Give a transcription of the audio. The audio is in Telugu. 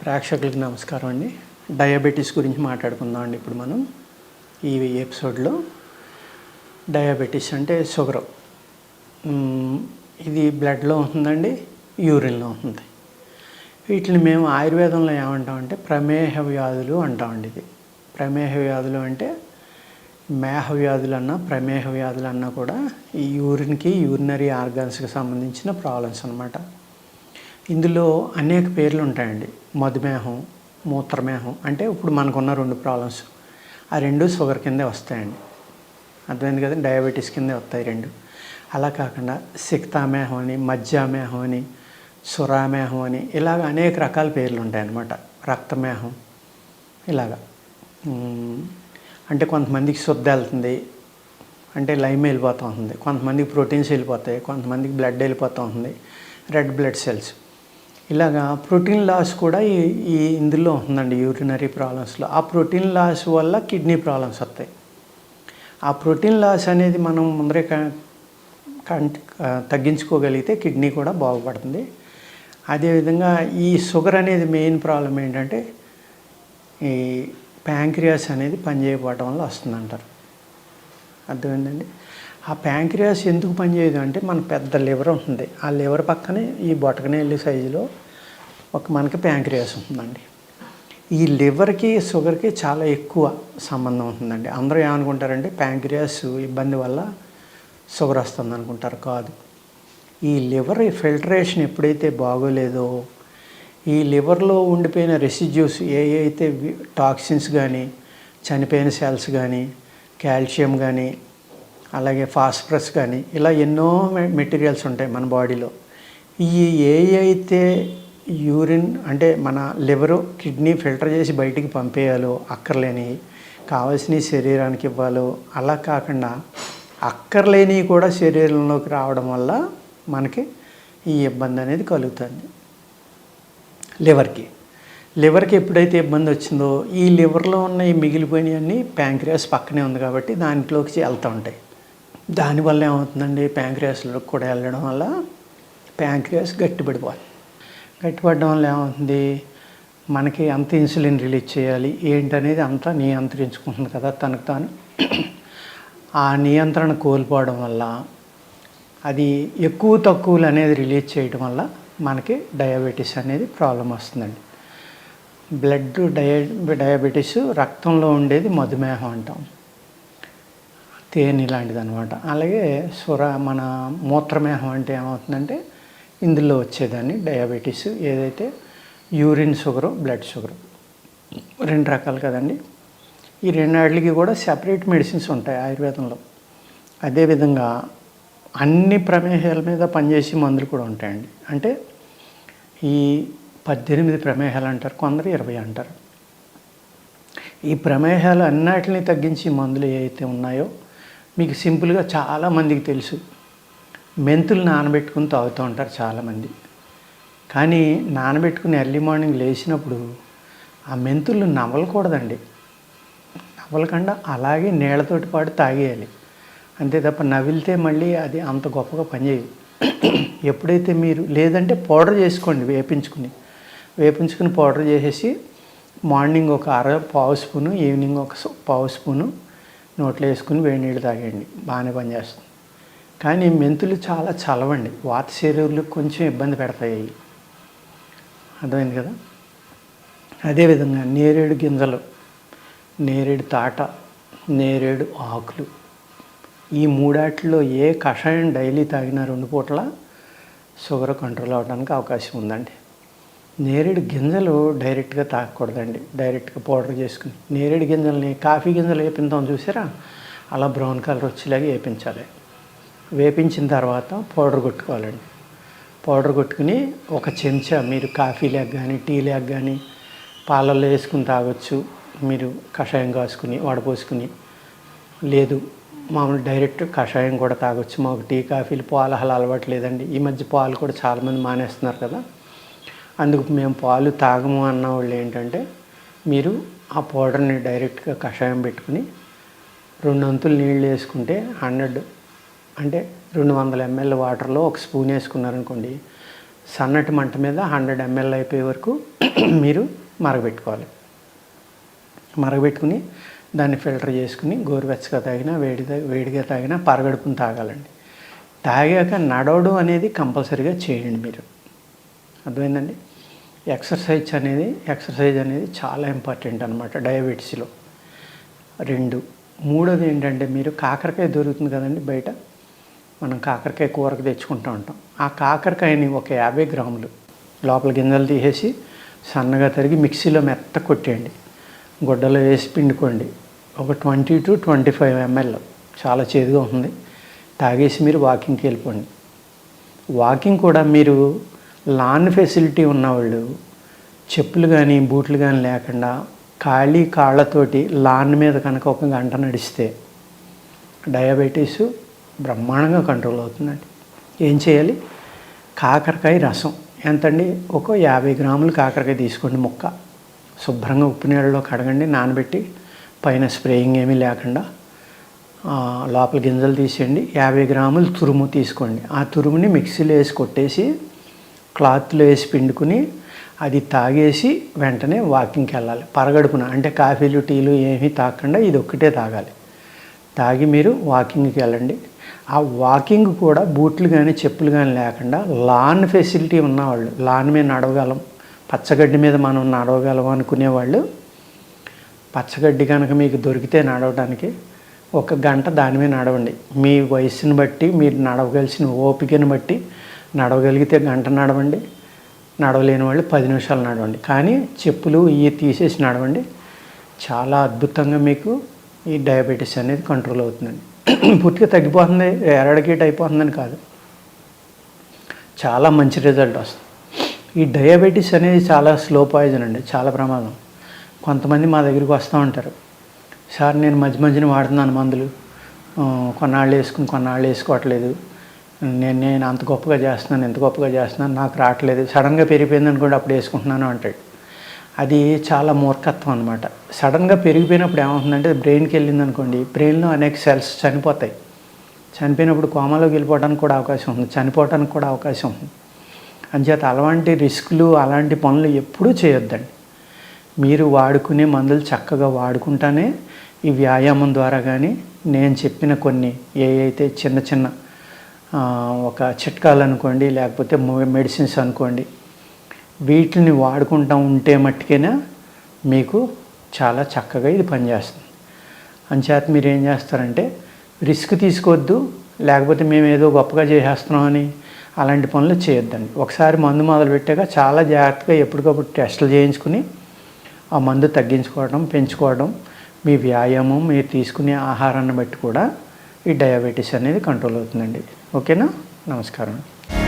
ప్రేక్షకులకు నమస్కారం అండి. డయాబెటీస్ గురించి మాట్లాడుకుందాం అండి. ఇప్పుడు మనం ఈ ఎపిసోడ్లో డయాబెటీస్ అంటే షుగర్, ఇది బ్లడ్లో ఉంటుందండి, యూరిన్లో ఉంటుంది. వీటిని మేము ఆయుర్వేదంలో ఏమంటామంటే ప్రమేహ వ్యాధులు అంటామండి. ఇది ప్రమేహ వ్యాధులు అంటే మేహ వ్యాధులు అన్నా ప్రమేహ వ్యాధులు అన్నా కూడా ఈ యూరిన్కి, యూరినరీ ఆర్గాన్స్కి సంబంధించిన ప్రాబ్లమ్స్ అన్నమాట. ఇందులో అనేక పేర్లు ఉంటాయండి. మధుమేహం, మూత్రమేహం అంటే ఇప్పుడు మనకున్న రెండు ప్రాబ్లమ్స్, ఆ రెండు షుగర్ కిందే వస్తాయండి. అర్థమైంది కదా, డయాబెటీస్ కిందే వస్తాయి రెండు. అలా కాకుండా సిక్తామేహం అని, మజ్జామేహం అని, సురామేహం అని ఇలాగ అనేక రకాల పేర్లు ఉంటాయన్నమాట. రక్తమేహం ఇలాగా. అంటే కొంతమందికి శుద్ధ వెళ్తుంది, అంటే లైమ్ వెళ్ళిపోతూ ఉంటుంది. కొంతమందికి ప్రోటీన్స్ వెళ్ళిపోతాయి, కొంతమందికి బ్లడ్ వెళ్ళిపోతూ ఉంటుంది, రెడ్ బ్లడ్ సెల్స్. ఇలాగా ప్రోటీన్ లాస్ కూడా ఈ ఇందులో ఉందండి, యూరినరీ ప్రాబ్లమ్స్లో. ఆ ప్రోటీన్ లాస్ వల్ల కిడ్నీ ప్రాబ్లమ్స్ వస్తాయి. ఆ ప్రోటీన్ లాస్ అనేది మనం ముందరే తగ్గించుకోగలిగితే కిడ్నీ కూడా బాగుపడుతుంది. అదేవిధంగా ఈ షుగర్ అనేది మెయిన్ ప్రాబ్లం ఏంటంటే ఈ ప్యాంక్రియాస్ అనేది పనిచేయకపోవడం వల్ల వస్తుందంటారు. అర్థమైందండి. ఆ ప్యాంక్రియాస్ ఎందుకు పనిచేయదు అంటే మన పెద్ద లివర్ ఉంటుంది, ఆ లివర్ పక్కనే ఈ బొటకనేళ్ళి సైజులో మనకి ప్యాంక్రియాస్ ఉంటుందండి. ఈ లివర్కి షుగర్కి చాలా ఎక్కువ సంబంధం ఉంటుందండి. అందరూ ఏమనుకుంటారంటే ప్యాంక్రియాస్ ఇబ్బంది వల్ల షుగర్ వస్తుంది అనుకుంటారు. కాదు, ఈ లివర్ ఫిల్టరేషన్ ఎప్పుడైతే బాగోలేదో, ఈ లివర్లో ఉండిపోయిన రెసిడ్యూస్ ఏ అయితే టాక్సిన్స్ కానీ, చనిపోయిన సెల్స్ కానీ, కాల్షియం కానీ, అలాగే ఫాస్ఫరస్ కానీ, ఇలా ఎన్నో మెటీరియల్స్ ఉంటాయి మన బాడీలో. ఈ ఏ అయితే యూరిన్ అంటే మన లివరు, కిడ్నీ ఫిల్టర్ చేసి బయటికి పంపేయాలో, అక్కర్లేని కావాల్సినవి శరీరానికి ఇవ్వాలో, అలా కాకుండా అక్కర్లేనివి కూడా శరీరంలోకి రావడం వల్ల మనకి ఈ ఇబ్బంది అనేది కలుగుతుంది. లివర్కి ఎప్పుడైతే ఇబ్బంది వచ్చిందో, ఈ లివర్లో ఉన్న ఈ మిగిలిపోయినవన్నీ ప్యాంక్రియాస్ పక్కనే ఉంది కాబట్టి దాంట్లోకి వెళ్తూ ఉంటాయి. దానివల్ల ఏమవుతుందండి, ప్యాంక్రియాస్లోకి కూడా వెళ్ళడం వల్ల ప్యాంక్రియాస్ గట్టిపడడం వల్ల ఏమవుతుంది, మనకి అంత ఇన్సులిన్ రిలీజ్ చేయాలి ఏంటనేది అంతా నియంత్రించుకుంటుంది కదా తనకు తాను. ఆ నియంత్రణ కోల్పోవడం వల్ల అది ఎక్కువ తక్కువలు అనేది రిలీజ్ చేయడం వల్ల మనకి డయాబెటీస్ అనేది ప్రాబ్లం వస్తుందండి. డయాబెటీస్ రక్తంలో ఉండేది మధుమేహం అంటాం, తేనె లాంటిది అనమాట. అలాగే మన మూత్రమేహం అంటే ఏమవుతుందంటే ఇందులో వచ్చేదాన్ని డయాబెటీస్, ఏదైతే యూరిన్ షుగరు, బ్లడ్ షుగరు, రెండు రకాలు కదండి. ఈ రెండాటికి కూడా సెపరేట్ మెడిసిన్స్ ఉంటాయి ఆయుర్వేదంలో. అదేవిధంగా అన్ని ప్రమేహాల మీద పనిచేసే మందులు కూడా ఉంటాయండి. అంటే ఈ 18 ప్రమేహాలు అంటారు, కొందరు 20 అంటారు. ఈ ప్రమేహాలు అన్నిటిని తగ్గించి మందులు ఏవైతే ఉన్నాయో మీకు సింపుల్గా చాలామందికి తెలుసు. మెంతులు నానబెట్టుకుని తాగుతూ ఉంటారు చాలామంది. కానీ నానబెట్టుకుని ఎర్లీ మార్నింగ్ లేచినప్పుడు ఆ మెంతులు నవలకూడదండి. నవలకుండా అలాగే నీళ్ళతోటి పాటు తాగేయాలి, అంతే తప్ప నవిలితే మళ్ళీ అది అంత గొప్పగా పనిచేయదు. ఎప్పుడైతే మీరు లేదంటే పౌడర్ చేసుకోండి, వేపించుకుని పౌడర్ చేసేసి మార్నింగ్ ఒక పావు స్పూను, ఈవినింగ్ ఒక పావు స్పూను నోట్లో వేసుకుని వేడి నీళ్ళు తాగేయండి, బాగానే పనిచేస్తుంది. కానీ మెంతులు చాలా చలవండి, వాత శరీరాలకు కొంచెం ఇబ్బంది పెడతాయి. అర్థమైంది కదా. అదేవిధంగా నేరేడు గింజలు, నేరేడు తాట, నేరేడు ఆకులు, ఈ మూడాటిలో ఏ కషాయం డైలీ తాగినా 2 పూటల షుగర్ కంట్రోల్ అవ్వడానికి అవకాశం ఉందండి. నేరేడు గింజలు డైరెక్ట్గా తాగకూడదండి, డైరెక్ట్గా పౌడర్ చేసుకుని. నేరేడు గింజల్ని కాఫీ గింజలు వేపించాం చూసారా, అలా బ్రౌన్ కలర్ వచ్చేలాగా వేపించాలి. వేపించిన తర్వాత పౌడర్ కొట్టుకోవాలండి. పౌడర్ కొట్టుకుని ఒక చెంచా మీరు కాఫీ లేక కానీ, టీ లేక కానీ పాలల్లో వేసుకుని తాగొచ్చు. మీరు కషాయం కాసుకుని వడపోసుకుని, లేదు మామూలు డైరెక్ట్ కషాయం కూడా తాగొచ్చు. మాకు టీ కాఫీలు పాలు అలా అలవాటు లేదండి. ఈ మధ్య పాలు కూడా చాలామంది మానేస్తున్నారు కదా, అందుకు మేము పాలు తాగము అన్న వాళ్ళు ఏంటంటే మీరు ఆ పౌడర్ని డైరెక్ట్గా కషాయం పెట్టుకుని 2 అంతులు నీళ్ళు వేసుకుంటే 100 అంటే 200 ml వాటర్లో ఒక స్పూన్ వేసుకున్నారనుకోండి, సన్నటి మంట మీద 100 ml అయిపోయే వరకు మీరు మరగబెట్టుకోవాలి. మరగబెట్టుకుని దాన్ని ఫిల్టర్ చేసుకుని గోరువెచ్చగా తాగినా వేడిగా తాగినా పరగడుపుని తాగాలండి. తాగాక నడవడం అనేది కంపల్సరీగా చేయండి మీరు. అర్థమైందండి? ఎక్సర్సైజ్ అనేది చాలా ఇంపార్టెంట్ అనమాట డయాబెటీస్లో. 2 మూడోది ఏంటంటే, మీరు కాకరకాయ దొరుకుతుంది కదండి బయట, మనం కాకరకాయ కూరకు తెచ్చుకుంటూ ఉంటాం. ఆ కాకరకాయని ఒక 50 గ్రాములు లోపల గింజలు తీసేసి సన్నగా తరిగి మిక్సీలో మెత్త కొట్టేయండి. గుడ్డలో వేసి పిండుకోండి. ఒక 20 to 25 ml. చాలా చేదుగా ఉంటుంది. తాగేసి మీరు వాకింగ్కి వెళ్ళిపోండి. వాకింగ్ కూడా మీరు లాన్ ఫెసిలిటీ ఉన్నవాళ్ళు చెప్పులు కానీ బూట్లు కానీ లేకుండా ఖాళీ కాళ్ళతోటి లాన్ మీద కనుక 1 గంట నడిస్తే డయాబెటీసు బ్రహ్మాండంగా కంట్రోల్ అవుతుందండి. ఏం చేయాలి? కాకరకాయ రసం ఎంతండి? ఒక 50 గ్రాములు కాకరకాయ తీసుకోండి. ముక్క శుభ్రంగా ఉప్పు నీళ్ళలో కడగండి, నానబెట్టి, పైన స్ప్రేయింగ్ ఏమీ లేకుండా లోపల గింజలు తీసేయండి. 50 గ్రాములు తురుము తీసుకోండి. ఆ తురుముని మిక్సీలో వేసి కొట్టేసి క్లాత్లో వేసి పిండుకుని అది తాగేసి వెంటనే వాకింగ్కి వెళ్ళాలి. పరగడుపున, అంటే కాఫీలు టీలు ఏమీ తాగకుండా ఇది ఒక్కటే తాగాలి. తాగి మీరు వాకింగ్కి వెళ్ళండి. ఆ వాకింగ్ కూడా బూట్లు కానీ చెప్పులు కానీ లేకుండా లాన్ ఫెసిలిటీ ఉన్నవాళ్ళు, లాన్ మీద నడవగలం, పచ్చగడ్డి మీద మనం నడవగలం అనుకునేవాళ్ళు, పచ్చగడ్డి కనుక మీకు దొరికితే నడవడానికి 1 గంట దాని మీద నడవండి. మీ వయసుని బట్టి, మీరు నడవగలిసిన ఓపికను బట్టి నడవగలిగితే గంట నడవండి, నడవలేని వాళ్ళు 10 నిమిషాలు నడవండి. కానీ చెప్పులు ఇవి తీసేసి నడవండి. చాలా అద్భుతంగా మీకు ఈ డయాబెటీస్ అనేది కంట్రోల్ అవుతుందండి. పూర్తిగా తగ్గిపోతుంది, ఎరడికేట్ అయిపోతుందని కాదు, చాలా మంచి రిజల్ట్ వస్తుంది. ఈ డయాబెటీస్ అనేది చాలా స్లో పాయిజన్ అండి, చాలా ప్రమాదం. కొంతమంది మా దగ్గరికి వస్తూ ఉంటారు, సార్ నేను మధ్యన వాడుతున్నాను మందులు, కొన్నాళ్ళు వేసుకుని కొన్నాళ్ళు వేసుకోవట్లేదు, నేను అంత గొప్పగా చేస్తున్నాను, ఎంత గొప్పగా చేస్తున్నాను, నాకు రావట్లేదు, సడన్గా పెరిగిపోయింది అనుకోండి అప్పుడు వేసుకుంటున్నాను అంటాడు. అది చాలా మూర్ఖత్వం అనమాట. సడన్గా పెరిగిపోయినప్పుడు ఏమవుతుందంటే, బ్రెయిన్కి వెళ్ళింది అనుకోండి, బ్రెయిన్లో అనేక సెల్స్ చనిపోతాయి. చనిపోయినప్పుడు కోమాలోకి వెళ్ళిపోవడానికి కూడా అవకాశం ఉంది, చనిపోవడానికి కూడా అవకాశం ఉంది. అంచేత అలాంటి రిస్కులు, అలాంటి పనులు ఎప్పుడూ చేయొద్దండి. మీరు వాడుకునే మందులు చక్కగా వాడుకుంటానే ఈ వ్యాయామం ద్వారా కానీ, నేను చెప్పిన కొన్ని అయితే చిన్న ఒక చిట్కాలు అనుకోండి, లేకపోతే మెడిసిన్స్ అనుకోండి, వీటిని వాడుకుంటూ ఉంటే మట్టుకైనా మీకు చాలా చక్కగా ఇది పనిచేస్తుంది. అంచేత మీరు ఏం చేస్తారంటే, రిస్క్ తీసుకోవద్దు, లేకపోతే మేము ఏదో గొప్పగా చేసేస్తున్నామని అలాంటి పనులు చేయొద్దండి. ఒకసారి మందు మొదలుపెట్టాక చాలా జాగ్రత్తగా ఎప్పటికప్పుడు టెస్టులు చేయించుకుని ఆ మందు తగ్గించుకోవడం, పెంచుకోవడం, మీ వ్యాయామం, మీరు తీసుకునే ఆహారాన్ని బట్టి కూడా ఈ డయాబెటీస్ అనేది కంట్రోల్ అవుతుందండి. ఓకేనా? నమస్కారం.